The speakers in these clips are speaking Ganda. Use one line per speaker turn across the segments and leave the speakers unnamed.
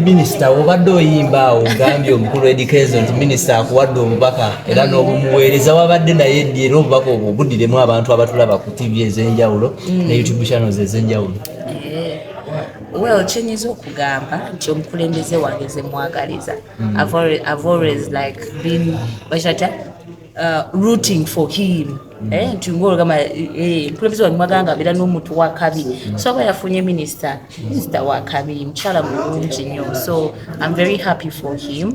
minister obadde oyimba ogambye omukulu education nti minister akuwadde obubaka era n'obumuweereza wabadde naye ddi era obubaka obwo buddiremu abantu abatulaba ku TV ez'enjawulo ne YouTube channels ez'enjawulo.
Well, chenyizo okugamba nti omukulembeze wange ze mwagaliza. I've always like been rooting for him. Nti ngolo kama omukulembeze wange mwaganga abeera n'omuntu wa kabi. So aba yafunye minister wa kabi mchala mulungi nnyo. So I'm very happy for him.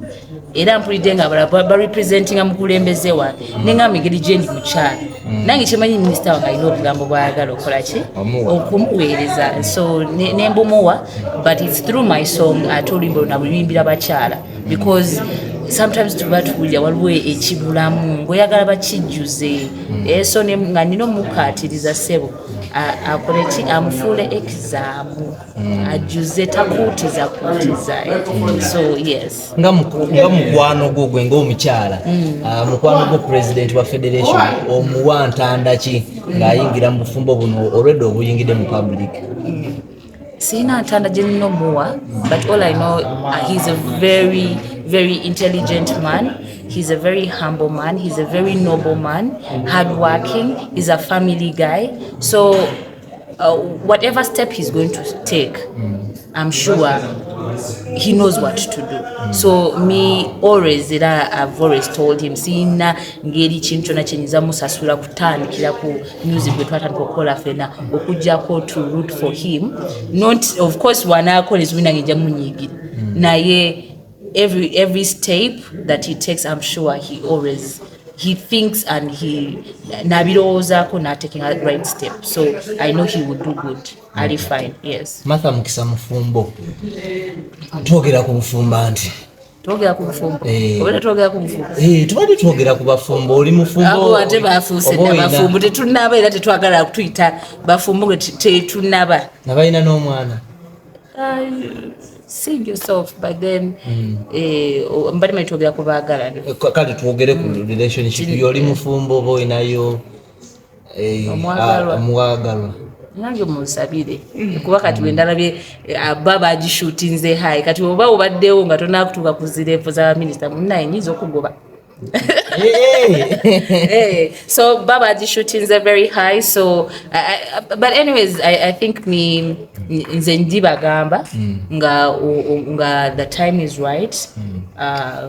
Era mpulidde nga ba representing omukulembeze wange nenga engeri gye ndi mukyala. Nange kimanyi minister wange alina obugambo bw'ayagala okola ki okumuweereza. So nembumuwa, but it's through my song I told him na bulimbira bakyala because sometimes tuba tuwulira waliwo ekibulamu ng'oyagala bakijjuze. So nga nina omukatiriza ssebo akole ki amufuule ekizaamu ajjuze takuutiza. So yes,
nga mukwano gwo gwe ng'omukyala mukwano gwo president wa federation omuwa ntanda ki ng'ayingira mu bufumbo buno already obuyingidde mu public?
Sina ntanda gye nina omuwa, but all I know he's a very very intelligent man. He's a very humble man. He's a very noble man, hardworking. He's a family guy. So whatever step he's going to take, I'm sure he knows what to do. So me always, I've always told him, sina ngeri kintu na chenyiza musasula kutandikira ku music gwe twatandika okukola fena okujjako to root for him. Not of course wanakola ezibina ngeja munyigira naye every step that he takes, I'm sure he thinks and he nabirozaako na taking a right step. So I know he would do good. I'll be fine. Yes.
Martha Mukisa Mufumbo. Twogera ku bufumba nti.
Twogera ku bufumbo. Obera twogera ku bufumbo.
Tubadde twogera ku bafumbo oli mufumbo.
Abo ate bafuuse na bafumbo tetunaba era tetwagala kutuyita bafumbo tetunaba.
Nabalina n'omwana.
Sing yourself, but then mbali maitogera kubagala
kali twogere ku relationship yoli mufumbo bo inayo omwagalwa
nange musabire kuba kati wendalabye baba agishootinze high kati oba obaddewo nga tonakutuka ku zirefu za minister munnaye nyizo okugoba. So Baba the shootings are very high. So but anyways, I think me nze ndibagamba nga the time is right.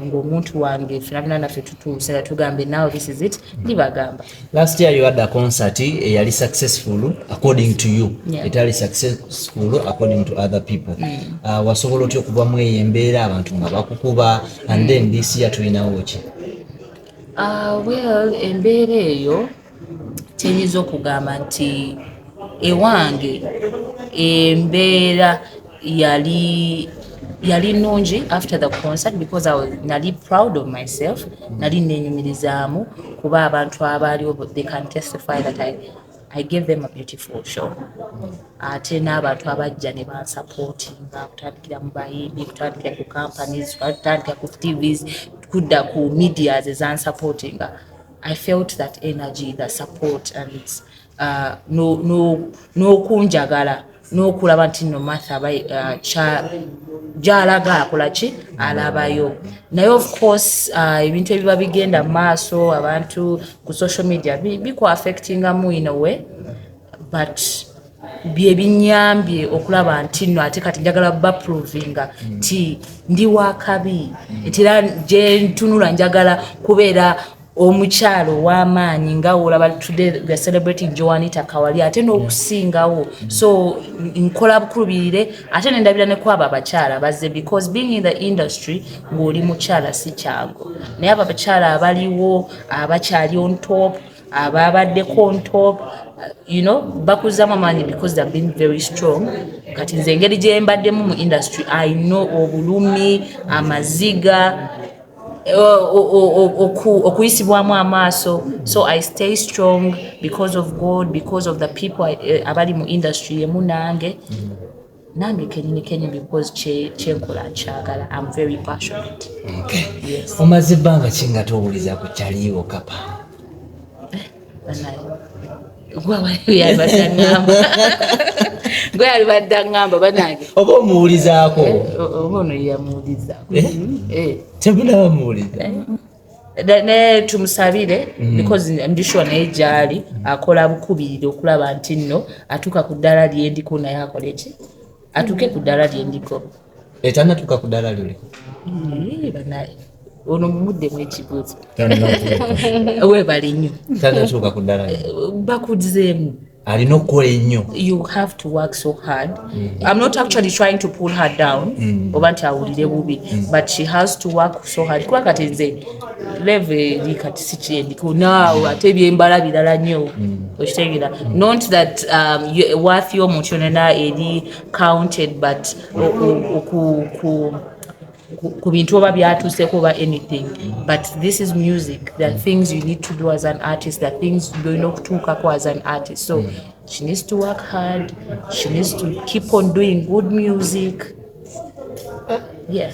Ngomuntu wange finabina nafe tutusera tugambe now this is it ndibagamba.
Last year you had a concert yali successful according to you. It was successful according to other people. Wasobola otyo kuba mweyembeera abantu nga bakukuba and then this year tulina woki.
Well, embeera eyo tenyiza okugamba nti ewange embeera yali nungi after the concert because I was nali proud of myself, nali nenyumirizaamu kuba abantu abaliwo they can testify that I gave them a beautiful show. Ate n'abantu abajja ne bansupportinga kutandikira mu bayimbi, kutandikira ku companies, kutandikira ku TVs, kudda ku medias ezansupportinga. I felt that energy, the support and no kunjagala n'okulaba nti no Martha gy'alaga akola ki alabayo. Naye of course ebintu ebiba bigenda maaso abantu ku social media biku affectingamu in a way, but bye binyambye okulaba nti no ate kati njagala baprovinga nti ndi wakabi etira gye ntunula njagala kubeera omukyalo w'amaanyi nga olaba today we are celebrating Joanita Kawali ate n'okusingawo. So nkola bukulubirire ate nendabira ne kwaba abakyala bazze because being in the industry ng'oli mukyala si kyangu. Naye abo abakyala abaliwo abakyali on top ababaddeko on top bakuzamu amaanyi because they have been very strong. Kati nze engeri gye mbaddemu mu industry I know obulumi amaziga okuyisibwamu amaaso. So I stay strong because of God, because of the people abali mu industry emu nange kenyini because kyenkola nkyagala. I'm very passionate.
Okay.
Yes.
Omaze ebbanga ki nga towuliza ku kyaliwo kapa?
gwe yali badda ngamba banange
oba omuwulizaako
oba ono yamuwulizaako
tebulaba muwuliza
ne tumusabire because ndishwa naye gyali akola bukubirire okulaba nti nno atuuka ku ddala lyendiko naye akola eki atuuke ku ddala lyendiko
etanatuuka ku ddala lyuliko
banaye ono mumuddemu ekibuuzo weebale nnyo
tanatuuka ku ddala
bakuzeemu
alina okukola ennyo
you have to work so hard I'm not actually trying to pull her down oba nti awulire bubi but she has to work so hard kuba kati nze leve eri kati sikyendiko naawe ate ebyembala birala nnyo okitegeera not that worth y'omuntu yonana eri counted but ku bintu oba byatuuseko oba anything but this is music. There are things you need to do as an artist, there are things you're okutuukako as an artist, so she needs to work hard, she needs to keep on doing good music. Yeah.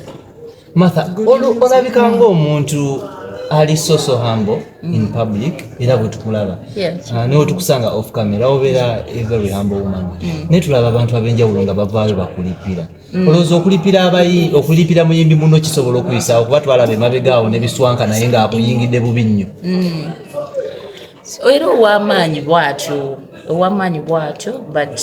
Martha, olabika ng'omuntu ali so humble in public era bwe tukulaba naye tukusanga off camera obeera a very humble woman naye tulaba abantu ab'enjawulo nga bavaayo bakulipira olowooza okulipira muyimbi muno kisobola okuyisaawo kuba twalaba emabegaawo n'ebiswanka naye ng'akuyingidde bubi nnyo
era ow'amaanyi bw'atyo but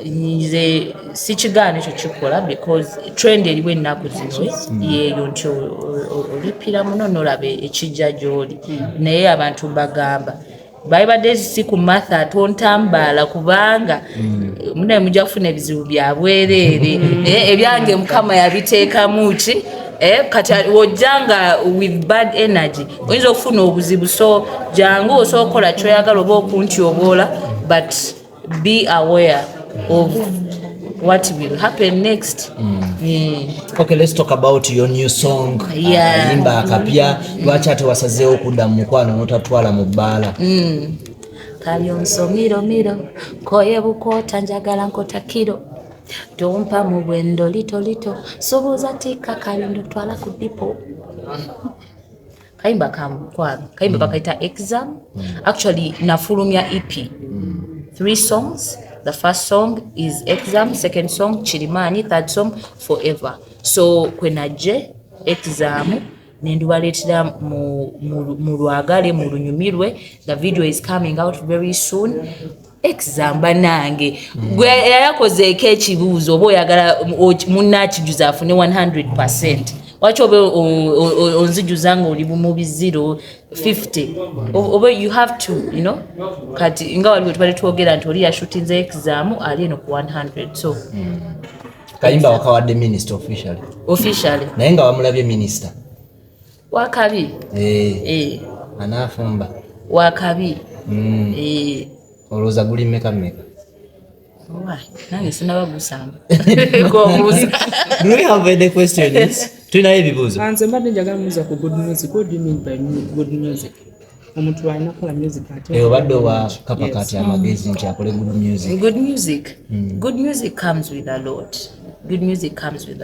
nze sikigaana ekyo kikola because trend eriwo ennaku zino yeeyo nti olipira muno n'olaba ekijja gy'oli naye abantu bagamba baibadde si ku Martha tontambaala kubanga munaye mujja kufuna ebizibu bya bwereere ebyange mukama yabiteekamu ki kati wojjanga with bad energy oyinza okufuna obuzibu so jangu osobola okukola kyoyagala oba okuntyoboola but be aware of what will happen next.
Okay, let's talk about your new song. Yimba akapya lwaki ate wasazeewo okudda mu mukwano n'otatwala mu bbaala
kalyonso miro koye bukoota njagala nkota kiro tompa mu bwendo lito subuuza tika kalyondo twala ku dipo kayimba kamukwano kayimba bakaita exam actually nafulumya EP 3 songs. The first song is Exam, second song Chirimani, third song Forever. So kwenaje exam nenduwaletera mu lwagale mu lunyumirwe. The video is coming out very soon. Exam banange gwe yakozeeko ekibuuzo oba oyagala munnakijuza afune 100%. Watch over onzijuza nga oli mu biziro 50 oba you have to kati nga waliwo tubale twogera nti oli yashutinze exam ali eno ku 100 so
kayimba wakawadde minister officially naye nga wamulabye minister
wakabi
anaafumba
wakabi
olowooza guli mmeka
nange sinaba gusamba
do we have any questions tulinayo ebibuuzo
nze mbadde njagala mubuuza ku good music. What do you mean by good music? Omuntu alina kukola music ate
obadde owa kapakati amagezi nti akole good music.
Good music comes with a lot. Good music comes with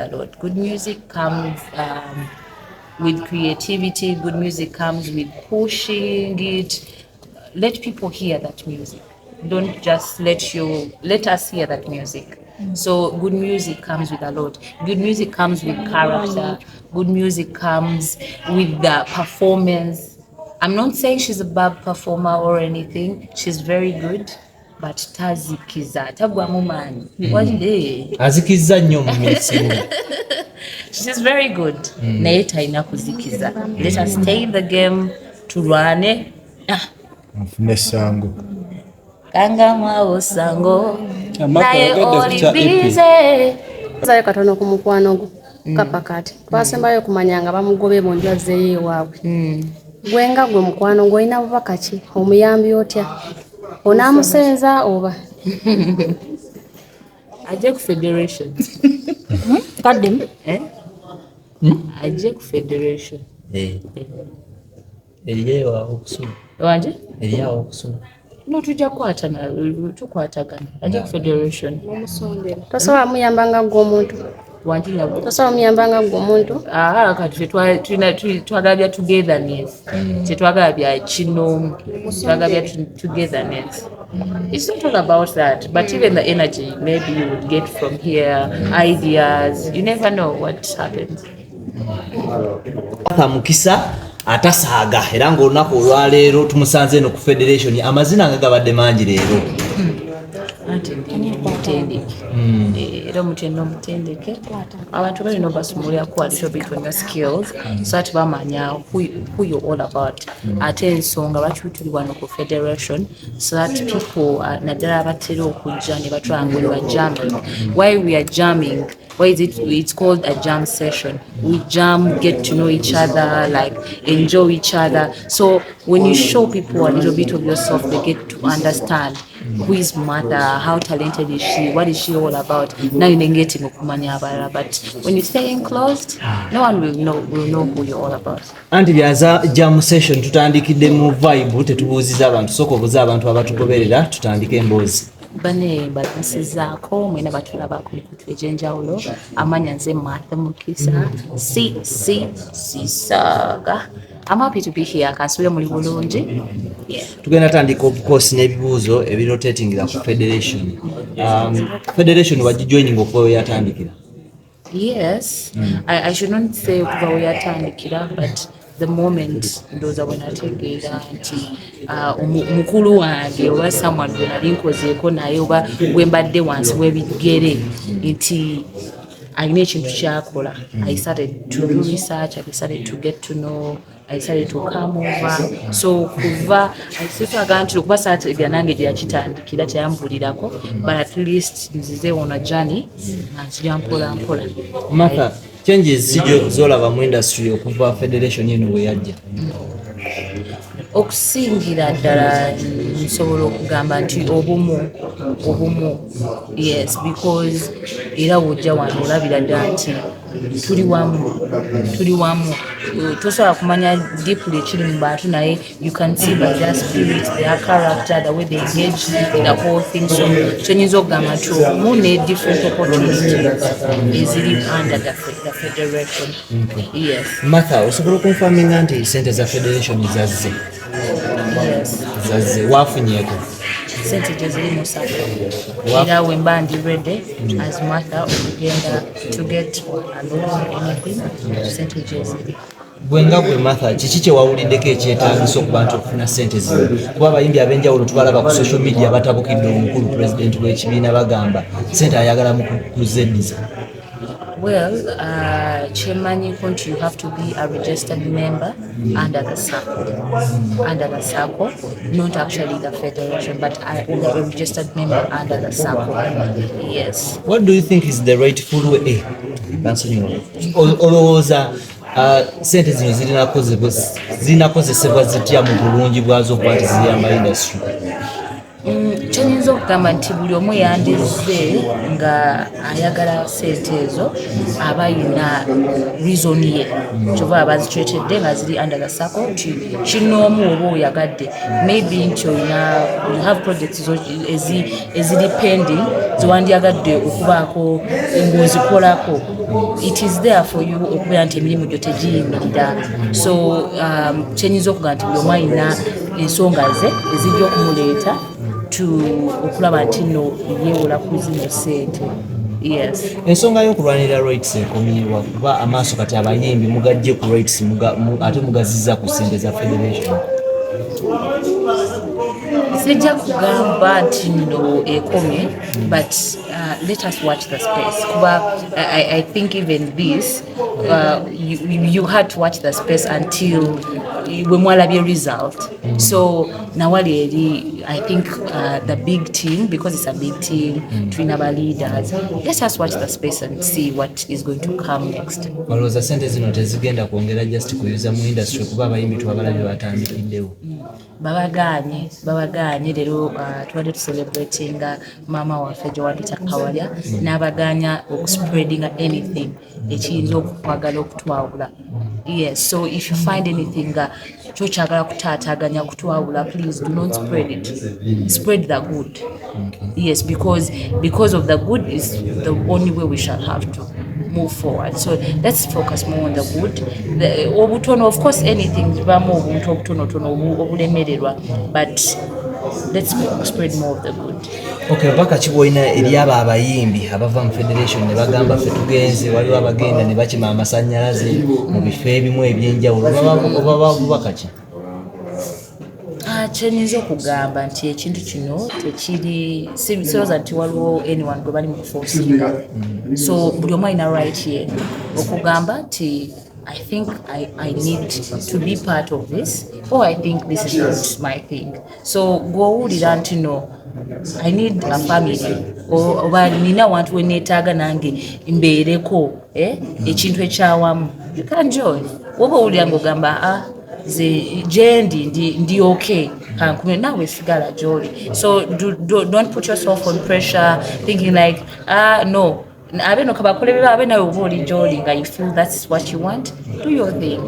with creativity. Good music comes with pushing it. Let people hear that music. Don't just let us hear that music. So good music comes with a lot. Good music comes with character. Good music comes with the performance. I'm not saying she's a bad performer or anything. She's very good. But tazikiza tagwa mumani
azikiza nnyo mu misingo.
She's very good. Naye talina kuzikiza. Let us stay in the game tulwane.
Nfune sango
Kanga mwawo sango
naye oli bize
zayo katono ku mukwano gwo kapakati twasembayo kumanyanga bamugobe mu njaze yewaabwe gwenga gwe mukwano gwo ina bubaka ki omuyambi otya onamusenza oba
aje ku federation
kaddem
aje ku federation
eriyo okusula
wanje
eriyo okusula
no tujja tukwatagana aje ku federation
tosobola muyambanga gwomuntu
wanje nabo
tosobola muyambanga gwomuntu
kati twagala bya togetherness tetwagala bya kino twagala bya togetherness It's not all about that, but even the energy maybe you would get from here, ideas. You never know what happens.
Mukisa atasaaga era ng'olunaku olwaleero tumusanze eno ku federation amazina nga gabadde mangi leero.
Anti mutendeke era omutendo omutendeke abantu balina obasumulirako a little bit on your skills so that bamanya who you're all about. Ate ensonga lwaki tuli wano ku federation so that people naddala abatera okujja ne batwangulwa jamming. Why we are jamming? Why is it? It's called a jam session. We jam, get to know each other, like enjoy each other. So when you show people a little bit of yourself, they get to understand who is Martha, how talented is she, what is she all about. Now you're getting okumanya abalala, but when you stay enclosed, no one will know who you're all about.
Anti byaza jam session tutandikidde mu vibe tetubuuziza abantu soko buza abantu abatugoberera tutandike emboozi.
Bane balansizaako mwena batulabako mikutu egyenjawulo amanya nze Martha Mukisa Sisaaga. I'm happy to be here. Kansule muli bulungi.
Tugenda tandika of course n'ebibuuzo ebirotatingira ku federation. Federation wagijoining okuva we yatandikira?
Yes. I should not say okuva we yatandikira, but the moment ndoza wenategeera nti omukulu wange oba someone gwe nali nkozeeko naye oba gwe mbadde wansi w'ebigere nti alina ekintu kyakola. I started to do research, I started to get to know, I started to come over. So kuva sitwaga nti okuba saategera nange gye yakitandikira kyayambulirako, but at least nzize on a journey nzija mpola mpola.
Martha, changes z'olaba mu industry okuva federation eno we yajja?
Okusingira ddala nsobola okugamba nti obumu, yes, because era wojja wano olabira ddala nti tuli wamu tosobola kumanya deeply ekiri mu bantu naye you can see by their spirit, their character, the way they engage in the whole thing. So kyenyinza okugamba nti obumu ne different opportunities eziri under the federation. Yes.
Martha, osobola okunfaminga nti sente za federation zazze?
Yes.
Zazze wafunyeeko?
Sente gyeziri mu sako era we mba ndi ready as Martha okugenda to get anything sente gyeziri.
Gwenga gwe Martha, kiki kye wawuliddeko ekyetaagisa okuba nti okufuna ssente zino? Kuba abayimbi ab'enjawulo tubalaba ku social media batabukidde omukulu pulezidenti w'ekibiina bagamba ssente ayagala mu kuzeddiza.
Well, Chairman, you have to be a registered member under the SACCO, not actually the federation, but a registered member under the SACCO. Yes.
What do you think is the rightful way? Olowooza sente zino zirinakozesebwa zitya mu bulungi bwazo okuba nti ziyamba industry?
Kyenyinza okugamba nti buli omu yandize nga ayagala sente ezo aba yina reason ye kyova abazicwetedde nga ziri under the SACCO nti kinoomu oba oyagadde maybe nti oyina you have projects eziri pending ziwandyagadde okubaako ng'ozikolako. It is there for you okubeera nti emirimu gyo tegiyimirira. So kyenyinza okugamba nti buli omu alina ensonga ze ezijja okumuleeta okulaba nti no yeewola ku zino ssente. Yes.
Ensonga y'okulwanira rights ekomirwa kuba amaaso kati abayimbi mugajje ku rights ate mugazizza ku ssente za federation.
Sijja kugamba nti no ekomye, but let us watch the space. Kuba I think even this you had to watch the space until we mwalabye result. So nawali eri I think the big team, because it's a big team, twin our leaders, let us watch the space and see what is going to come next.
Olowooza sente zino tezigenda kwongera just kuyuza mu industry kuba abayimbi twabalabye batandikiddewo? babaganye leero tubadde tucelebratinga maama waffe Joanita Kawalya n'abaganya okuspreadinga anything ekiyinza okukwagala okutwawula. Yes, so if you find anything kyokyagala kutaataganya kutwawula, please do not spread it. Spread the good. Yes, because of the good is the only way we shall have to move forward. So let's focus more on the good. Obutono, of course, anything zibamu obuntu obutonotono obulemererwa, but
let's spread more of the good.
Okay, baka kiboina eri aba abayimbi abava mu federation ne bagamba ffe tugenze waliwo abagenda ne bakima amasannyalaze mu bifo ebimu ebyenjawulo baba bubaka ki?
Kyenyinza okugamba nti ekintu kino tekiri sirowooza nti waliwo anyone gwe bali mu kuforcinga, so buli omu alina right ye okugamba nti I think I need to be part of this, or I think this is not my thing. So gw'owulira nti no, I need a family, oba nina wantu we neetaaga nange mbeereko ekintu ekyawamu, you can join. Woba owulira ng'ogamba ze gyendi ndi okay, kankume nawe sigala gy'oli. So don't put yourself on pressure thinking like no, abe no kabakole bebe abe nawe oba oli gy'oli nga you feel that's what you want, do your thing.